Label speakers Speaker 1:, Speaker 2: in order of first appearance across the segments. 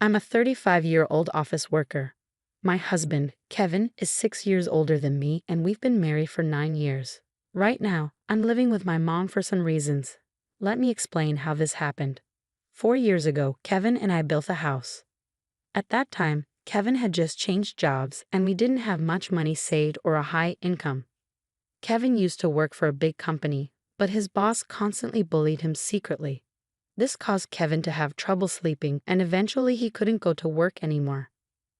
Speaker 1: I'm a 35-year-old office worker. My husband, Kevin, is 6 years older than me, and we've been married for 9 years. Right now, I'm living with my mom for some reasons. Let me explain how this happened. 4 years ago, Kevin and I built a house. At that time, Kevin had just changed jobs, and we didn't have much money saved or a high income. Kevin used to work for a big company, but his boss constantly bullied him secretly. This caused Kevin to have trouble sleeping, and eventually he couldn't go to work anymore.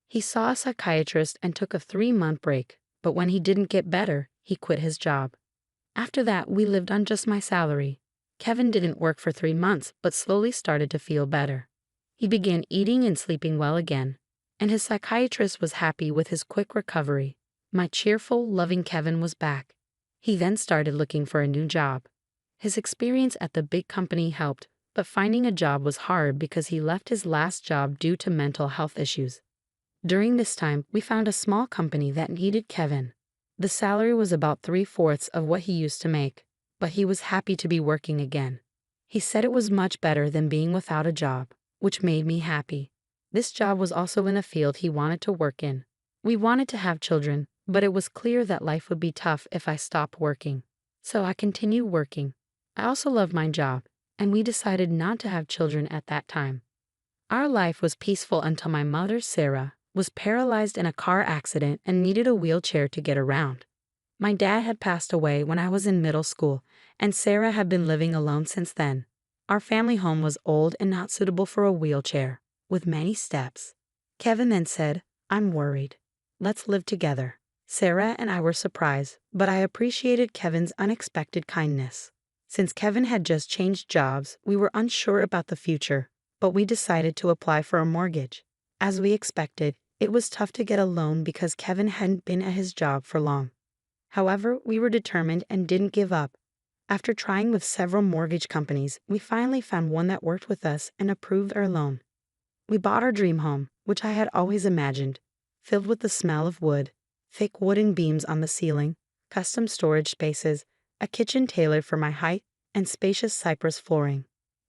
Speaker 1: He saw a psychiatrist and took a 3-month break, but when he didn't get better, he quit his job. After that, we lived on just my salary. Kevin didn't work for 3 months, but slowly started to feel better. He began eating and sleeping well again, and his psychiatrist was happy with his quick recovery. My cheerful, loving Kevin was back. He then started looking for a new job. His experience at the big company helped, but finding a job was hard because he left his last job due to mental health issues. During this time, we found a small company that needed Kevin. The salary was about 3/4 of what he used to make, but he was happy to be working again. He said it was much better than being without a job, which made me happy. This job was also in a field he wanted to work in. We wanted to have children, but it was clear that life would be tough if I stopped working. So I continued working. I also loved my job, and we decided not to have children at that time. Our life was peaceful until my mother, Sarah, was paralyzed in a car accident and needed a wheelchair to get around. My dad had passed away when I was in middle school, and Sarah had been living alone since then. Our family home was old and not suitable for a wheelchair, with many steps. Kevin then said, "I'm worried. Let's live together." Sarah and I were surprised, but I appreciated Kevin's unexpected kindness. Since Kevin had just changed jobs, we were unsure about the future, but we decided to apply for a mortgage. As we expected, it was tough to get a loan because Kevin hadn't been at his job for long. However, we were determined and didn't give up. After trying with several mortgage companies, we finally found one that worked with us and approved our loan. We bought our dream home, which I had always imagined, filled with the smell of wood, thick wooden beams on the ceiling, custom storage spaces, a kitchen tailored for my height, and spacious cypress flooring.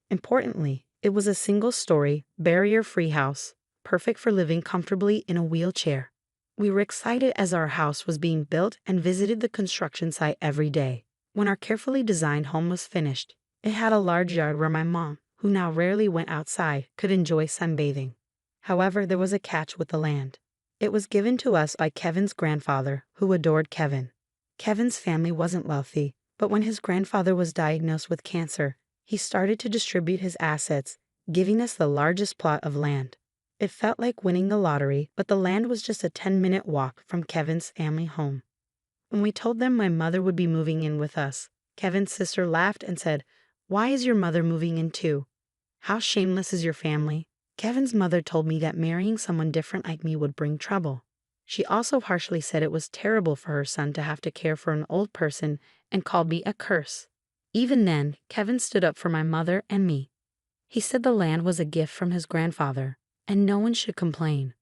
Speaker 1: Importantly, it was a single-story, barrier-free house, perfect for living comfortably in a wheelchair. We were excited as our house was being built and visited the construction site every day. When our carefully designed home was finished, it had a large yard where my mom, who now rarely went outside, could enjoy sunbathing. However, there was a catch with the land. It was given to us by Kevin's grandfather, who adored Kevin. Kevin's family wasn't wealthy, but when his grandfather was diagnosed with cancer, he started to distribute his assets, giving us the largest plot of land. It felt like winning the lottery, but the land was just a 10-minute walk from Kevin's family home. When we told them my mother would be moving in with us, Kevin's sister laughed and said, "Why is your mother moving in too? How shameless is your family?" Kevin's mother told me that marrying someone different like me would bring trouble. She also harshly said it was terrible for her son to have to care for an old person and called me a curse. Even then, Kevin stood up for my mother and me. He said the land was a gift from his grandfather, and no one should complain.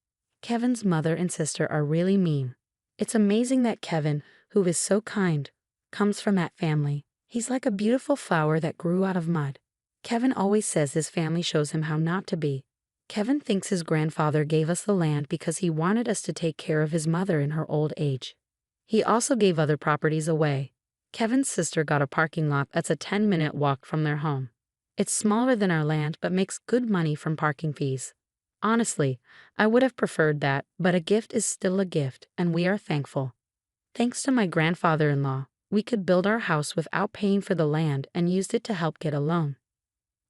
Speaker 1: Kevin's mother and sister are really mean. It's amazing that Kevin, who is so kind, comes from that family. He's like a beautiful flower that grew out of mud. Kevin always says his family shows him how not to be. Kevin thinks his grandfather gave us the land because he wanted us to take care of his mother in her old age. He also gave other properties away. Kevin's sister got a parking lot that's a 10-minute walk from their home. It's smaller than our land but makes good money from parking fees. Honestly, I would have preferred that, but a gift is still a gift, and we are thankful. Thanks to my grandfather-in-law, we could build our house without paying for the land and used it to help get a loan.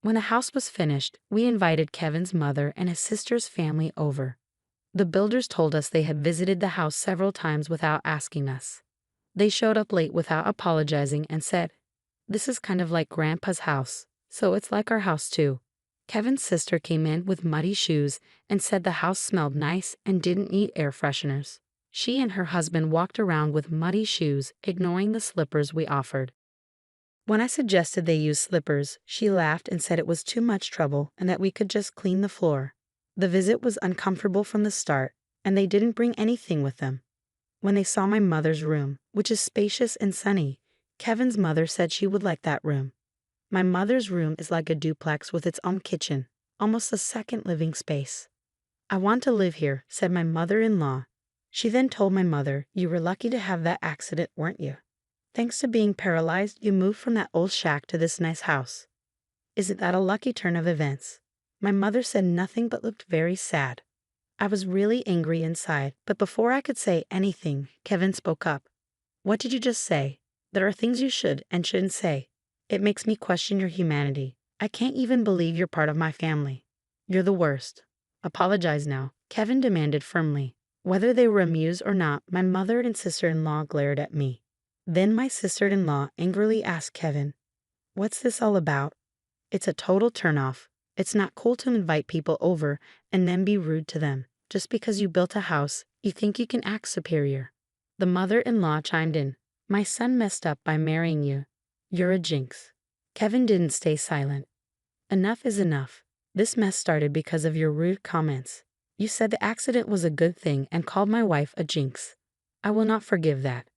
Speaker 1: When the house was finished, we invited Kevin's mother and his sister's family over. The builders told us they had visited the house several times without asking us. They showed up late without apologizing and said, "This is kind of like Grandpa's house, so it's like our house too." Kevin's sister came in with muddy shoes and said the house smelled nice and didn't need air fresheners. She and her husband walked around with muddy shoes, ignoring the slippers we offered. When I suggested they use slippers, she laughed and said it was too much trouble and that we could just clean the floor. The visit was uncomfortable from the start, and they didn't bring anything with them. When they saw my mother's room, which is spacious and sunny, Kevin's mother said she would like that room. My mother's room is like a duplex with its own kitchen, almost a second living space. "I want to live here," said my mother-in-law. She then told my mother, "You were lucky to have that accident, weren't you? Thanks to being paralyzed, you moved from that old shack to this nice house. Isn't that a lucky turn of events?" My mother said nothing but looked very sad. I was really angry inside, but before I could say anything, Kevin spoke up. "What did you just say? There are things you should and shouldn't say. It makes me question your humanity. I can't even believe you're part of my family. You're the worst. Apologize now," Kevin demanded firmly. Whether they were amused or not, my mother and sister-in-law glared at me. Then my sister-in-law angrily asked Kevin, "What's this all about?" "It's a total turnoff. It's not cool to invite people over and then be rude to them. Just because you built a house, you think you can act superior." The mother-in-law chimed in. "My son messed up by marrying you. You're a jinx." Kevin didn't stay silent. "Enough is enough. This mess started because of your rude comments. You said the accident was a good thing and called my wife a jinx. I will not forgive that."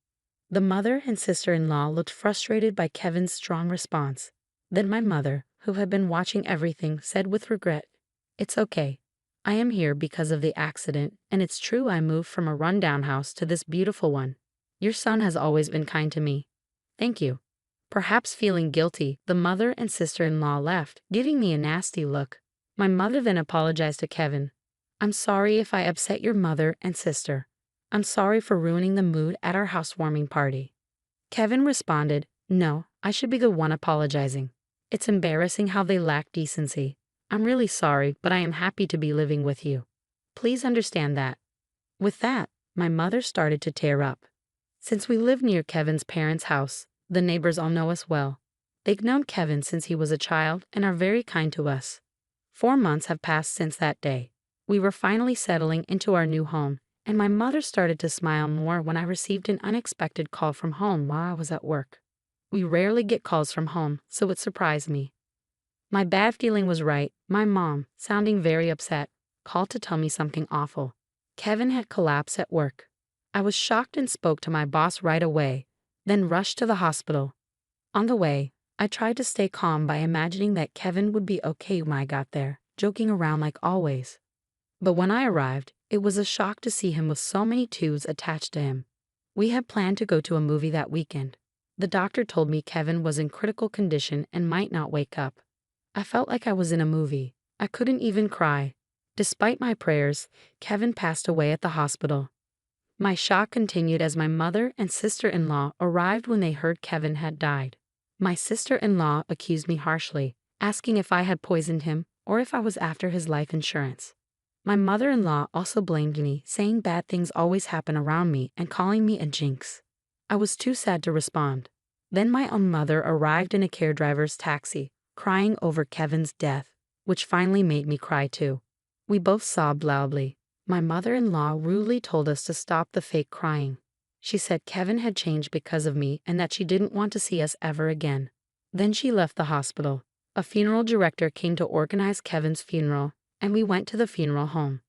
Speaker 1: The mother and sister-in-law looked frustrated by Kevin's strong response. Then my mother, who had been watching everything, said with regret, "It's okay. I am here because of the accident, and it's true I moved from a rundown house to this beautiful one. Your son has always been kind to me. Thank you." Perhaps feeling guilty, the mother and sister-in-law left, giving me a nasty look. My mother then apologized to Kevin. "I'm sorry if I upset your mother and sister. I'm sorry for ruining the mood at our housewarming party." Kevin responded, "No, I should be the one apologizing. It's embarrassing how they lack decency. I'm really sorry, but I am happy to be living with you. Please understand that." With that, my mother started to tear up. Since we live near Kevin's parents' house, the neighbors all know us well. They've known Kevin since he was a child and are very kind to us. 4 months have passed since that day. We were finally settling into our new home, and my mother started to smile more when I received an unexpected call from home while I was at work. We rarely get calls from home, so it surprised me. My bad feeling was right. My mom, sounding very upset, called to tell me something awful. Kevin had collapsed at work. I was shocked and spoke to my boss right away, then rushed to the hospital. On the way, I tried to stay calm by imagining that Kevin would be okay when I got there, joking around like always. But when I arrived, it was a shock to see him with so many tubes attached to him. We had planned to go to a movie that weekend. The doctor told me Kevin was in critical condition and might not wake up. I felt like I was in a movie. I couldn't even cry. Despite my prayers, Kevin passed away at the hospital. My shock continued as my mother and sister-in-law arrived when they heard Kevin had died. My sister-in-law accused me harshly, asking if I had poisoned him or if I was after his life insurance. My mother-in-law also blamed me, saying bad things always happen around me and calling me a jinx. I was too sad to respond. Then my own mother arrived in a caredriver's taxi, crying over Kevin's death, which finally made me cry too. We both sobbed loudly. My mother-in-law rudely told us to stop the fake crying. She said Kevin had changed because of me and that she didn't want to see us ever again. Then she left the hospital. A funeral director came to organize Kevin's funeral, and we went to the funeral home.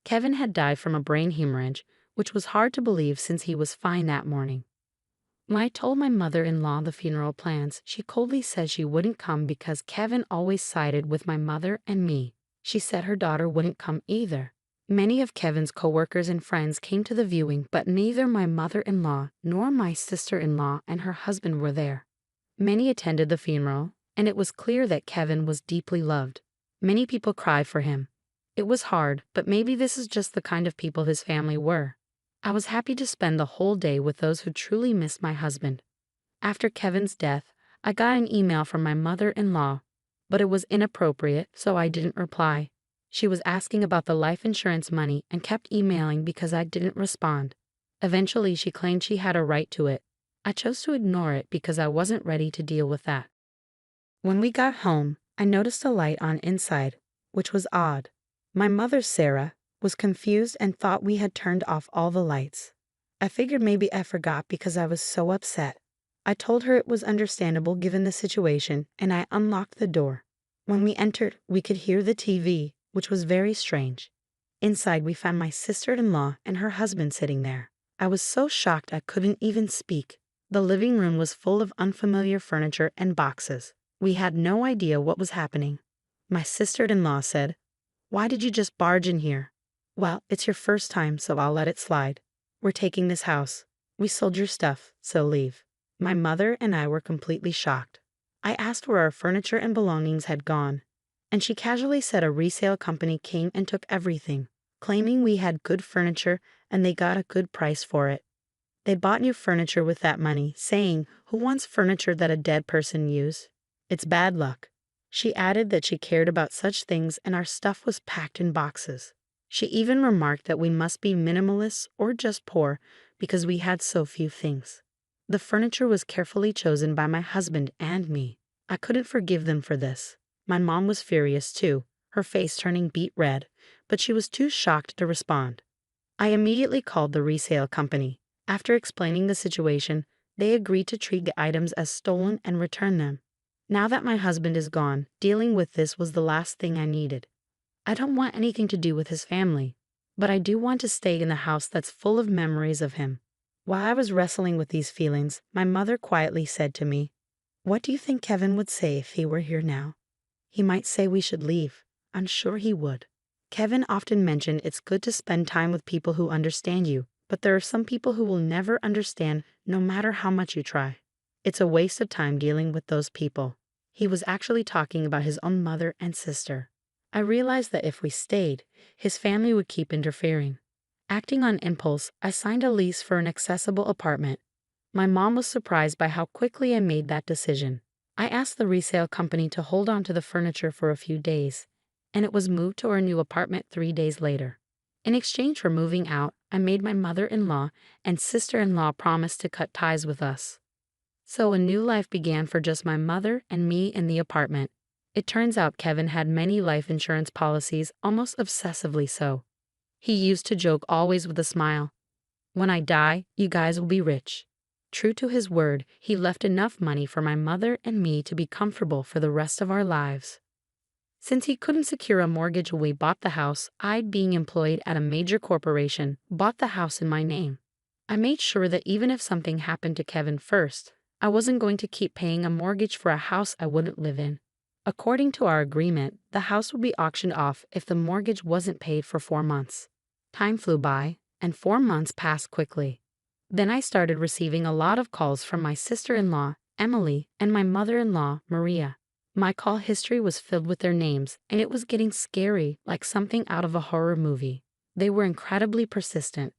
Speaker 1: Kevin had died from a brain hemorrhage, which was hard to believe since he was fine that morning. When I told my mother-in-law the funeral plans, she coldly said she wouldn't come because Kevin always sided with my mother and me. She said her daughter wouldn't come either. Many of Kevin's coworkers and friends came to the viewing, but neither my mother-in-law nor my sister-in-law and her husband were there. Many attended the funeral, and it was clear that Kevin was deeply loved. Many people cried for him. It was hard, but maybe this is just the kind of people his family were. I was happy to spend the whole day with those who truly missed my husband. After Kevin's death, I got an email from my mother-in-law, but it was inappropriate, so I didn't reply. She was asking about the life insurance money and kept emailing because I didn't respond. Eventually, she claimed she had a right to it. I chose to ignore it because I wasn't ready to deal with that. When we got home, I noticed a light on inside, which was odd. My mother, Sarah, was confused and thought we had turned off all the lights. I figured maybe I forgot because I was so upset. I told her it was understandable given the situation, and I unlocked the door. When we entered, we could hear the TV, which was very strange. Inside, we found my sister-in-law and her husband sitting there. I was so shocked I couldn't even speak. The living room was full of unfamiliar furniture and boxes. We had no idea what was happening. My sister-in-law said, "Why did you just barge in here?" Well, it's your first time, so I'll let it slide. We're taking this house. We sold your stuff, so leave. My mother and I were completely shocked. I asked where our furniture and belongings had gone, and she casually said a resale company came and took everything, claiming we had good furniture and they got a good price for it. They bought new furniture with that money, saying, "Who wants furniture that a dead person used? It's bad luck." She added that she cared about such things and our stuff was packed in boxes. She even remarked that we must be minimalists or just poor because we had so few things. The furniture was carefully chosen by my husband and me. I couldn't forgive them for this. My mom was furious too, her face turning beet red, but she was too shocked to respond. I immediately called the resale company. After explaining the situation, they agreed to treat the items as stolen and return them. Now that my husband is gone, dealing with this was the last thing I needed. I don't want anything to do with his family, but I do want to stay in the house that's full of memories of him. While I was wrestling with these feelings, my mother quietly said to me, "What do you think Kevin would say if he were here now?" "He might say we should leave. I'm sure he would." Kevin often mentioned it's good to spend time with people who understand you, but there are some people who will never understand no matter how much you try. It's a waste of time dealing with those people. He was actually talking about his own mother and sister. I realized that if we stayed, his family would keep interfering. Acting on impulse, I signed a lease for an accessible apartment. My mom was surprised by how quickly I made that decision. I asked the resale company to hold on to the furniture for a few days, and it was moved to our new apartment 3 days later. In exchange for moving out, I made my mother-in-law and sister-in-law promise to cut ties with us. So a new life began for just my mother and me in the apartment. It turns out Kevin had many life insurance policies, almost obsessively so. He used to joke always with a smile, "When I die, you guys will be rich." True to his word, he left enough money for my mother and me to be comfortable for the rest of our lives. Since he couldn't secure a mortgage when we bought the house, I, being employed at a major corporation, bought the house in my name. I made sure that even if something happened to Kevin first, I wasn't going to keep paying a mortgage for a house I wouldn't live in. According to our agreement, the house would be auctioned off if the mortgage wasn't paid for 4 months. Time flew by, and 4 months passed quickly. Then I started receiving a lot of calls from my sister-in-law, Emily, and my mother-in-law, Maria. My call history was filled with their names, and it was getting scary, like something out of a horror movie. They were incredibly persistent.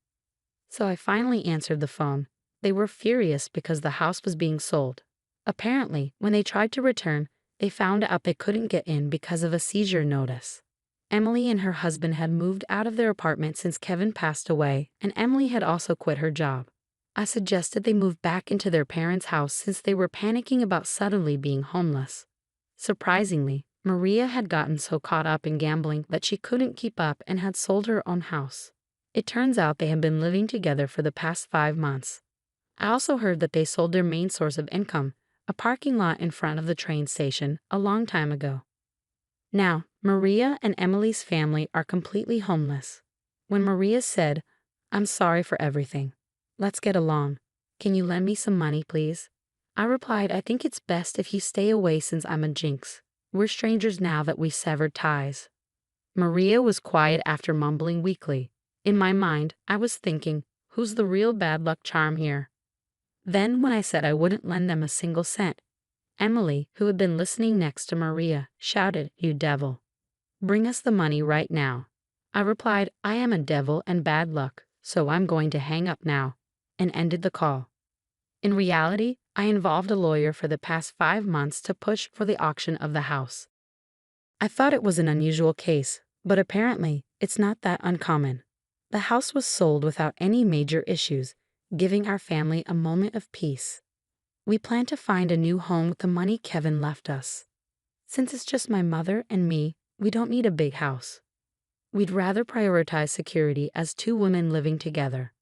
Speaker 1: So I finally answered the phone. They were furious because the house was being sold. Apparently, when they tried to return, they found out they couldn't get in because of a seizure notice. Emily and her husband had moved out of their apartment since Kevin passed away, and Emily had also quit her job. I suggested they move back into their parents' house since they were panicking about suddenly being homeless. Surprisingly, Maria had gotten so caught up in gambling that she couldn't keep up and had sold her own house. It turns out they had been living together for the past 5 months. I also heard that they sold their main source of income, a parking lot in front of the train station, a long time ago. Now, Maria and Emily's family are completely homeless. When Maria said, "I'm sorry for everything. Let's get along. Can you lend me some money, please?" I replied, "I think it's best if you stay away since I'm a jinx. We're strangers now that we severed ties." Maria was quiet after mumbling weakly. In my mind, I was thinking, who's the real bad luck charm here? Then, when I said I wouldn't lend them a single cent, Emily, who had been listening next to Maria, shouted, "You devil. Bring us the money right now." I replied, "I am a devil and bad luck, so I'm going to hang up now," and ended the call. In reality, I involved a lawyer for the past 5 months to push for the auction of the house. I thought it was an unusual case, but apparently, it's not that uncommon. The house was sold without any major issues, giving our family a moment of peace. We plan to find a new home with the money Kevin left us. Since it's just my mother and me, we don't need a big house. We'd rather prioritize security as two women living together.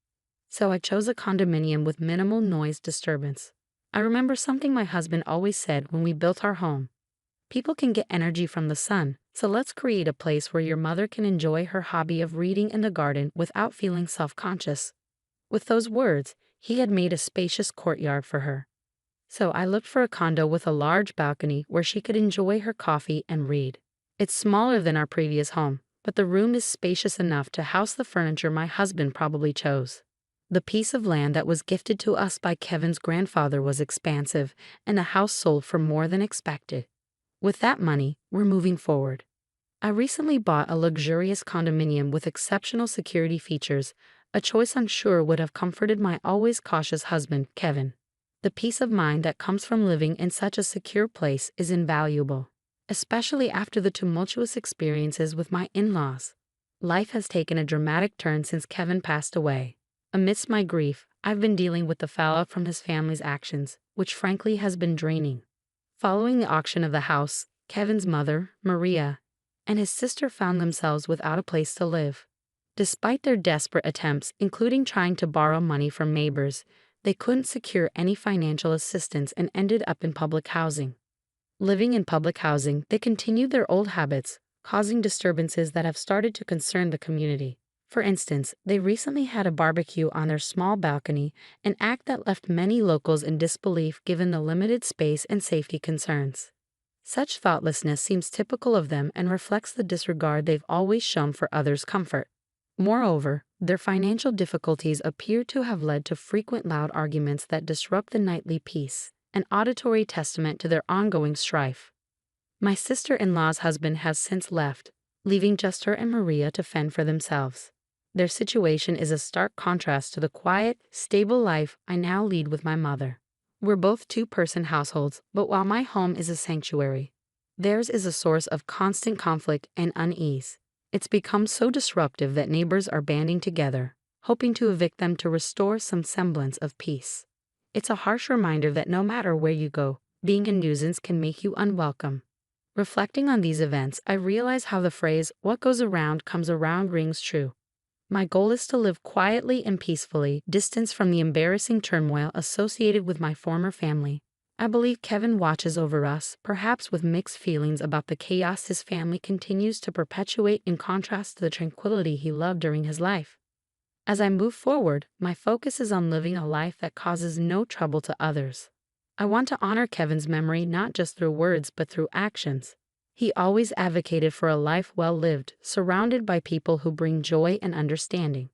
Speaker 1: So I chose a condominium with minimal noise disturbance. I remember something my husband always said when we built our home. People can get energy from the sun, so let's create a place where your mother can enjoy her hobby of reading in the garden without feeling self-conscious. With those words, he had made a spacious courtyard for her. So I looked for a condo with a large balcony where she could enjoy her coffee and read. It's smaller than our previous home, but the room is spacious enough to house the furniture my husband probably chose. The piece of land that was gifted to us by Kevin's grandfather was expansive, and the house sold for more than expected. With that money, we're moving forward. I recently bought a luxurious condominium with exceptional security features, a choice I'm sure would have comforted my always cautious husband, Kevin. The peace of mind that comes from living in such a secure place is invaluable, especially after the tumultuous experiences with my in-laws. Life has taken a dramatic turn since Kevin passed away. Amidst my grief, I've been dealing with the fallout from his family's actions, which frankly has been draining. Following the auction of the house, Kevin's mother, Maria, and his sister found themselves without a place to live. Despite their desperate attempts, including trying to borrow money from neighbors, they couldn't secure any financial assistance and ended up in public housing. Living in public housing, they continued their old habits, causing disturbances that have started to concern the community. For instance, they recently had a barbecue on their small balcony, an act that left many locals in disbelief given the limited space and safety concerns. Such thoughtlessness seems typical of them and reflects the disregard they've always shown for others' comfort. Moreover, their financial difficulties appear to have led to frequent loud arguments that disrupt the nightly peace, an auditory testament to their ongoing strife. My sister-in-law's husband has since left, leaving just her and Maria to fend for themselves. Their situation is a stark contrast to the quiet, stable life I now lead with my mother. We're both two-person households, but while my home is a sanctuary, theirs is a source of constant conflict and unease. It's become so disruptive that neighbors are banding together, hoping to evict them to restore some semblance of peace. It's a harsh reminder that no matter where you go, being a nuisance can make you unwelcome. Reflecting on these events, I realize how the phrase, "what goes around comes around," rings true. My goal is to live quietly and peacefully, distanced from the embarrassing turmoil associated with my former family. I believe Kevin watches over us, perhaps with mixed feelings about the chaos his family continues to perpetuate in contrast to the tranquility he loved during his life. As I move forward, my focus is on living a life that causes no trouble to others. I want to honor Kevin's memory not just through words but through actions. He always advocated for a life well lived, surrounded by people who bring joy and understanding.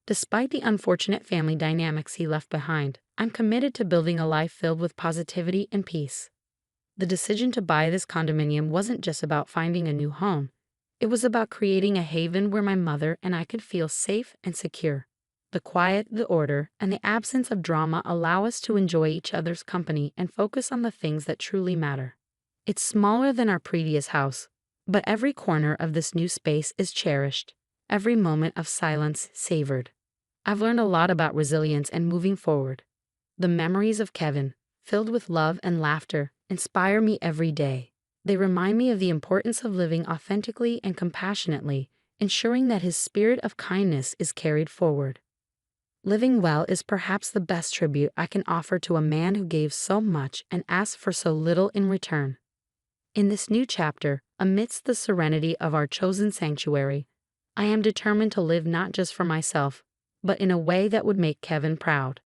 Speaker 1: Despite the unfortunate family dynamics he left behind, I'm committed to building a life filled with positivity and peace. The decision to buy this condominium wasn't just about finding a new home. It was about creating a haven where my mother and I could feel safe and secure. The quiet, the order, and the absence of drama allow us to enjoy each other's company and focus on the things that truly matter. It's smaller than our previous house, but every corner of this new space is cherished, every moment of silence savored. I've learned a lot about resilience and moving forward. The memories of Kevin, filled with love and laughter, inspire me every day. They remind me of the importance of living authentically and compassionately, ensuring that his spirit of kindness is carried forward. Living well is perhaps the best tribute I can offer to a man who gave so much and asked for so little in return. In this new chapter, amidst the serenity of our chosen sanctuary, I am determined to live not just for myself, but in a way that would make Kevin proud.